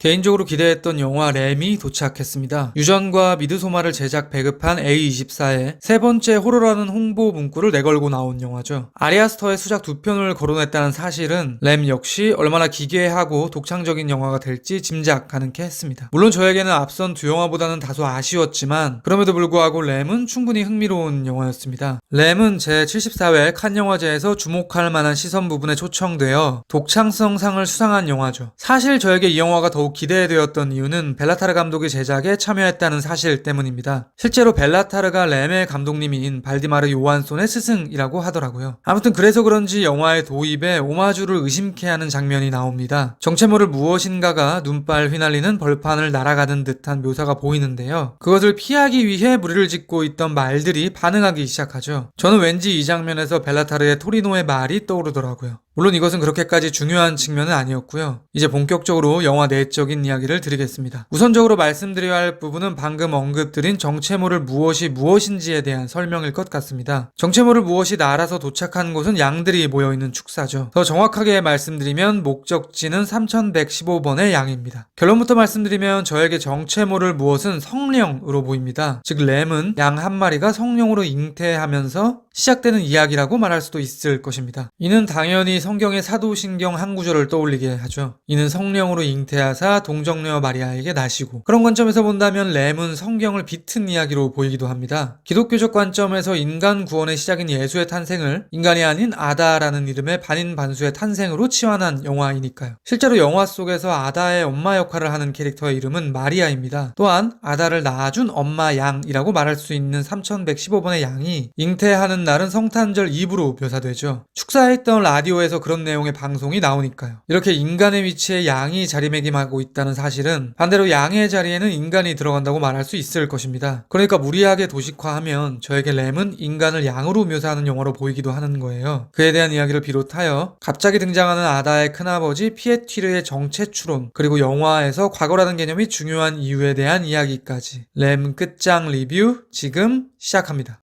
개인적으로 기대했던 영화 램이 도착했습니다. 유전과 미드소마를 제작 배급한 A24에 세 번째 호러라는 홍보 문구를 내걸고 나온 영화죠. 아리아스터의 수작 2편을 거론했다는 사실은 램 역시 얼마나 기괴하고 독창적인 영화가 될지 짐작 가능케 했습니다. 물론 저에게는 앞선 두 영화보다는 다소 아쉬웠지만 그럼에도 불구하고 램은 충분히 흥미로운 영화였습니다. 램은 제74회 칸 영화제에서 주목할 만한 시선 부분에 초청되어 독창성상을 수상한 영화죠. 사실 저에게 이 영화가 더욱 기대되었던 이유는 벨라타르 감독이 제작에 참여했다는 사실 때문입니다. 실제로 벨라타르가 램의 감독님인 발디마르 요한손의 스승이라고 하더라고요. 아무튼 그래서 그런지 영화의 도입에 오마주를 의심케 하는 장면이 나옵니다. 정체모를 무엇인가가 눈발 휘날리는 벌판을 날아가는 듯한 묘사가 보이는데요. 그것을 피하기 위해 무리를 짓고 있던 말들이 반응하기 시작하죠. 저는 왠지 이 장면에서 벨라타르의 토리노의 말이 떠오르더라고요. 물론 이것은 그렇게까지 중요한 측면은 아니었고요. 이제 본격적으로 영화 내적인 이야기를 드리겠습니다. 우선적으로 말씀드려야 할 부분은 방금 언급드린 정체모를 무엇인지에 대한 설명일 것 같습니다. 정체모를 무엇이 날아서 도착한 곳은 양들이 모여있는 축사죠. 더 정확하게 말씀드리면 목적지는 3115번의 양입니다. 결론부터 말씀드리면 저에게 정체모를 무엇은 성령으로 보입니다. 즉 램은 양 한 마리가 성령으로 잉태하면서 시작되는 이야기라고 말할 수도 있을 것입니다. 이는 당연히 성경의 사도신경 한 구절을 떠올리게 하죠. 이는 성령으로 잉태하사 동정녀 마리아에게 나시고. 그런 관점에서 본다면 램은 성경을 비튼 이야기로 보이기도 합니다. 기독교적 관점에서 인간 구원의 시작인 예수의 탄생을 인간이 아닌 아다라는 이름의 반인반수의 탄생으로 치환한 영화이니까요. 실제로 영화 속에서 아다의 엄마 역할을 하는 캐릭터의 이름은 마리아입니다. 또한 아다를 낳아준 엄마 양이라고 말할 수 있는 3115번의 양이 잉태하는 날은 성탄절 이브로 묘사되죠. 축사에 있던 라디오에서 그런 내용의 방송이 나오니까요. 이렇게 인간의 위치에 양이 자리매김하고 있다는 사실은 반대로 양의 자리에는 인간이 들어간다고 말할 수 있을 것입니다. 그러니까 무리하게 도식화하면 저에게 램은 인간을 양으로 묘사하는 영화로 보이기도 하는 거예요. 그에 대한 이야기를 비롯하여 갑자기 등장하는 아다의 큰아버지 피에티르의 정체 추론, 그리고 영화에서 과거라는 개념이 중요한 이유에 대한 이야기까지 램 끝장 리뷰 지금 시작합니다.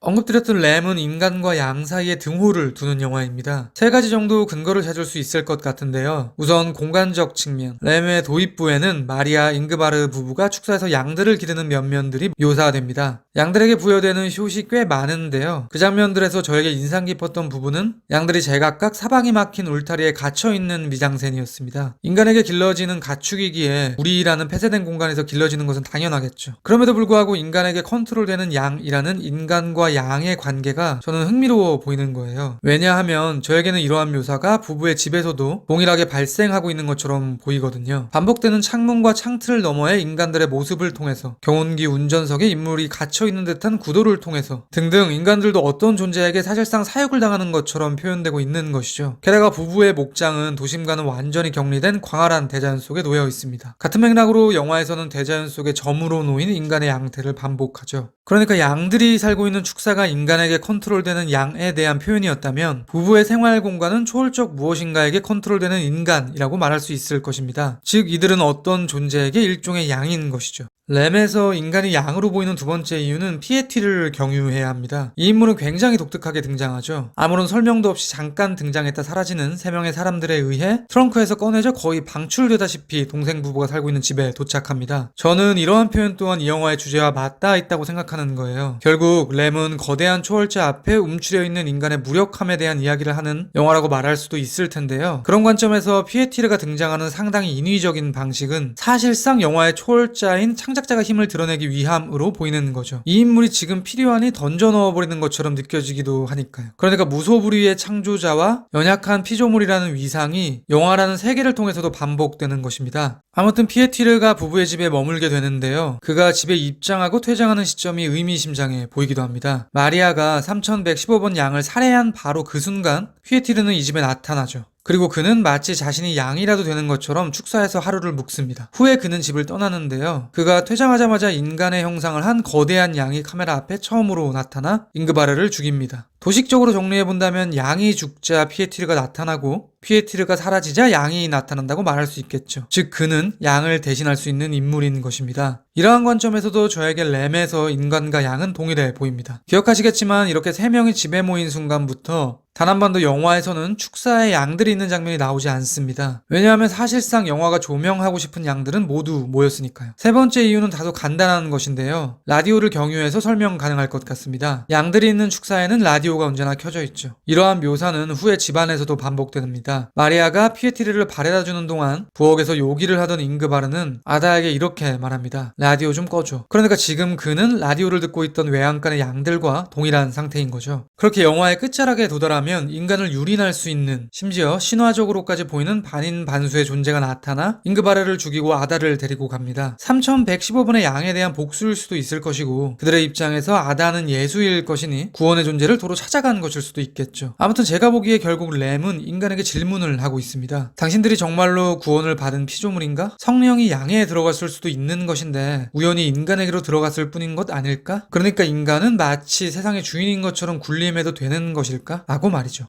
언급드렸던 램은 인간과 양 사이에 등호를 두는 영화입니다. 세 가지 정도 근거를 찾을 수 있을 것 같은데요. 우선 공간적 측면. 램의 도입부에는 마리아 잉그바르 부부가 축사에서 양들을 기르는 면면들이 묘사됩니다. 양들에게 부여되는 숏이 꽤 많은데요. 그 장면들에서 저에게 인상 깊었던 부분은 양들이 제각각 사방이 막힌 울타리에 갇혀있는 미장센이었습니다. 인간에게 길러지는 가축이기에 우리라는 폐쇄된 공간에서 길러지는 것은 당연하겠죠. 그럼에도 불구하고 인간에게 컨트롤되는 양이라는 인간과 양의 관계가 저는 흥미로워 보이는 거예요. 왜냐하면 저에게는 이러한 묘사가 부부의 집에서도 동일하게 발생하고 있는 것처럼 보이거든요. 반복되는 창문과 창틀을 너머의 인간들의 모습을 통해서, 경운기 운전석에 인물이 갇혀있는 듯한 구도를 통해서 등등 인간들도 어떤 존재에게 사실상 사육을 당하는 것처럼 표현되고 있는 것이죠. 게다가 부부의 목장은 도심과는 완전히 격리된 광활한 대자연 속에 놓여 있습니다. 같은 맥락으로 영화에서는 대자연 속에 점으로 놓인 인간의 양태를 반복하죠. 그러니까 양들이 살고 있는 축사가 인간에게 컨트롤되는 양에 대한 표현이었다면 부부의 생활 공간은 초월적 무엇인가에게 컨트롤되는 인간이라고 말할 수 있을 것입니다. 즉 이들은 어떤 존재에게 일종의 양인 것이죠. 램에서 인간이 양으로 보이는 두 번째 이유는 피에티를 경유해야 합니다. 이 인물은 굉장히 독특하게 등장하죠. 아무런 설명도 없이 잠깐 등장했다 사라지는 세 명의 사람들에 의해 트렁크에서 꺼내져 거의 방출되다시피 동생 부부가 살고 있는 집에 도착합니다. 저는 이러한 표현 또한 이 영화의 주제와 맞닿아 있다고 생각하는 거예요. 결국 램은 거대한 초월자 앞에 움츠려 있는 인간의 무력함에 대한 이야기를 하는 영화라고 말할 수도 있을 텐데요. 그런 관점에서 피에티르가 등장하는 상당히 인위적인 방식은 사실상 영화의 초월자인 창작자가 힘을 드러내기 위함으로 보이는 거죠. 이 인물이 지금 필요하니 던져 넣어버리는 것처럼 느껴지기도 하니까요. 그러니까 무소불위의 창조자와 연약한 피조물이라는 위상이 영화라는 세계를 통해서도 반복되는 것입니다. 아무튼 피에티르가 부부의 집에 머물게 되는데요. 그가 집에 입장하고 퇴장하는 시점이 의미심장해 보이기도 합니다. 마리아가 3115번 양을 살해한 바로 그 순간 피에티르는 이 집에 나타나죠. 그리고 그는 마치 자신이 양이라도 되는 것처럼 축사에서 하루를 묵습니다. 후에 그는 집을 떠나는데요. 그가 퇴장하자마자 인간의 형상을 한 거대한 양이 카메라 앞에 처음으로 나타나 잉그바르를 죽입니다. 도식적으로 정리해본다면 양이 죽자 피에티르가 나타나고 피에티르가 사라지자 양이 나타난다고 말할 수 있겠죠. 즉 그는 양을 대신할 수 있는 인물인 것입니다. 이러한 관점에서도 저에게 램에서 인간과 양은 동일해 보입니다. 기억하시겠지만 이렇게 세 명이 집에 모인 순간부터 단 한 번도 영화에서는 축사에 양들이 있는 장면이 나오지 않습니다. 왜냐하면 사실상 영화가 조명하고 싶은 양들은 모두 모였으니까요. 세 번째 이유는 다소 간단한 것인데요. 라디오를 경유해서 설명 가능할 것 같습니다. 양들이 있는 축사에는 라디오가 언제나 켜져 있죠. 이러한 묘사는 후에 집안에서도 반복됩니다. 마리아가 피에티르를 바래다 주는 동안 부엌에서 요기를 하던 잉그바르는 아다에게 이렇게 말합니다. 라디오 좀 꺼줘. 그러니까 지금 그는 라디오를 듣고 있던 외양간의 양들과 동일한 상태인 거죠. 그렇게 영화의 끝자락에 도달하면 인간을 유린할 수 있는, 심지어 신화적으로까지 보이는 반인반수의 존재가 나타나 잉그바르를 죽이고 아다를 데리고 갑니다. 3115분의 양에 대한 복수일 수도 있을 것이고 그들의 입장에서 아다는 예수일 것이니 구원의 존재를 도로 찾아간 것일 수도 있겠죠. 아무튼 제가 보기에 결국 램은 인간에게 질문을 하고 있습니다. 당신들이 정말로 구원을 받은 피조물인가? 성령이 양에 들어갔을 수도 있는 것인데 우연히 인간에게로 들어갔을 뿐인 것 아닐까? 그러니까 인간은 마치 세상의 주인인 것처럼 군림해도 되는 것일까? 라고 말이죠.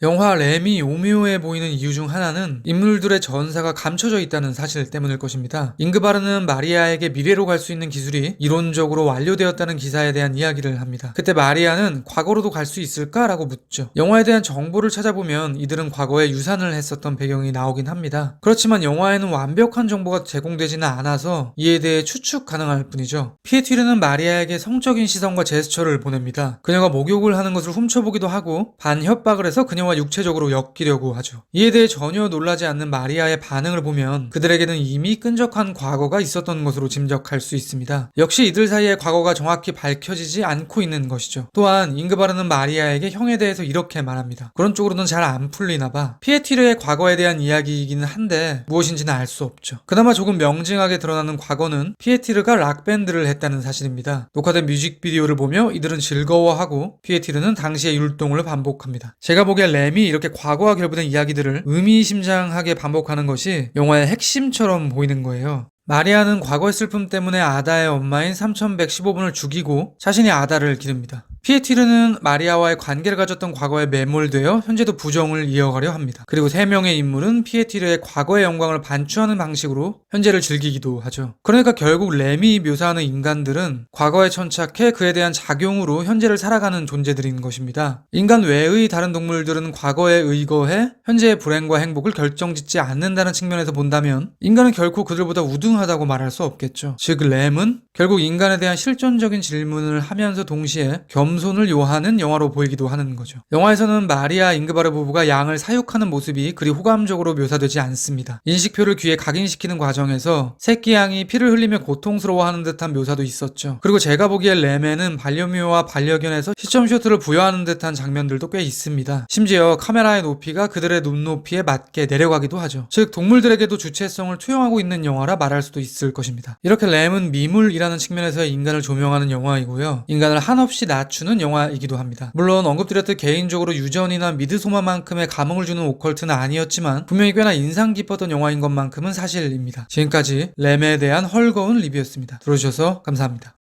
영화 램이 오묘해 보이는 이유 중 하나는 인물들의 전사가 감춰져 있다는 사실 때문일 것입니다. 잉그바르는 마리아에게 미래로 갈 수 있는 기술이 이론적으로 완료되었다는 기사에 대한 이야기를 합니다. 그때 마리아는 과거로도 갈 수 있을까? 라고 묻죠. 영화에 대한 정보를 찾아보면 이들은 과거에 유산을 했었던 배경이 나오긴 합니다. 그렇지만 영화에는 완벽한 정보가 제공되지는 않아서 이에 대해 추측 가능할 뿐이죠. 피에티르는 마리아에게 성적인 시선과 제스처를 보냅니다. 그녀가 목욕을 하는 것을 훔쳐보기도 하고 반협박을 해서 그녀와 육체적으로 엮이려고 하죠. 이에 대해 전혀 놀라지 않는 마리아의 반응을 보면 그들에게는 이미 끈적한 과거가 있었던 것으로 짐작할 수 있습니다. 역시 이들 사이의 과거가 정확히 밝혀지지 않고 있는 것이죠. 또한 잉그바르는 마리아에게 형에 대해서 이렇게 말합니다. 그런 쪽으로는 잘 안 풀리나 봐. 피에티르의 과거에 대한 이야기이기는 한데 무엇인지는 알 수 없죠. 그나마 조금 명징하게 드러나는 과거는 피에티르가 락밴드를 했다는 사실입니다. 녹화된 뮤직비디오를 보며 이들은 즐거워하고 피에티르는 당시의 율동을 반복합니다. 제가 보기엔 램이 이렇게 과거와 결부된 이야기들을 의미심장하게 반복하는 것이 영화의 핵심처럼 보이는 거예요. 마리아는 과거의 슬픔 때문에 아다의 엄마인 3115분을 죽이고 자신이 아다를 기릅니다. 피에티르는 마리아와의 관계를 가졌던 과거에 매몰되어 현재도 부정을 이어가려 합니다. 그리고 세 명의 인물은 피에티르의 과거의 영광을 반추하는 방식으로 현재를 즐기기도 하죠. 그러니까 결국 램이 묘사하는 인간들은 과거에 천착해 그에 대한 작용으로 현재를 살아가는 존재들인 것입니다. 인간 외의 다른 동물들은 과거에 의거해 현재의 불행과 행복을 결정짓지 않는다는 측면에서 본다면 인간은 결코 그들보다 우등하다고 말할 수 없겠죠. 즉 램은 결국 인간에 대한 실존적인 질문을 하면서 동시에 겸손을 요하는 영화로 보이기도 하는 거죠. 영화에서는 마리아 잉그바르 부부가 양을 사육하는 모습이 그리 호감적으로 묘사되지 않습니다. 인식표를 귀에 각인시키는 과정에서 새끼 양이 피를 흘리며 고통스러워하는 듯한 묘사도 있었죠. 그리고 제가 보기에 램에는 반려묘와 반려견에서 시점 쇼트를 부여하는 듯한 장면들도 꽤 있습니다. 심지어 카메라의 높이가 그들의 눈높이에 맞게 내려가기도 하죠. 즉 동물들에게도 주체성을 투영하고 있는 영화라 말할 수도 있을 것입니다. 이렇게 램은 미물이라는 측면에서의 인간을 조명하는 영화이고요. 인간을 한없이 낮추는 영화이기도 합니다. 물론 언급드렸듯 개인적으로 유전이나 미드소마만큼의 감흥을 주는 오컬트는 아니었지만 분명히 꽤나 인상 깊었던 영화인 것만큼은 사실입니다. 지금까지 램에 대한 헐거운 리뷰였습니다. 들어주셔서 감사합니다.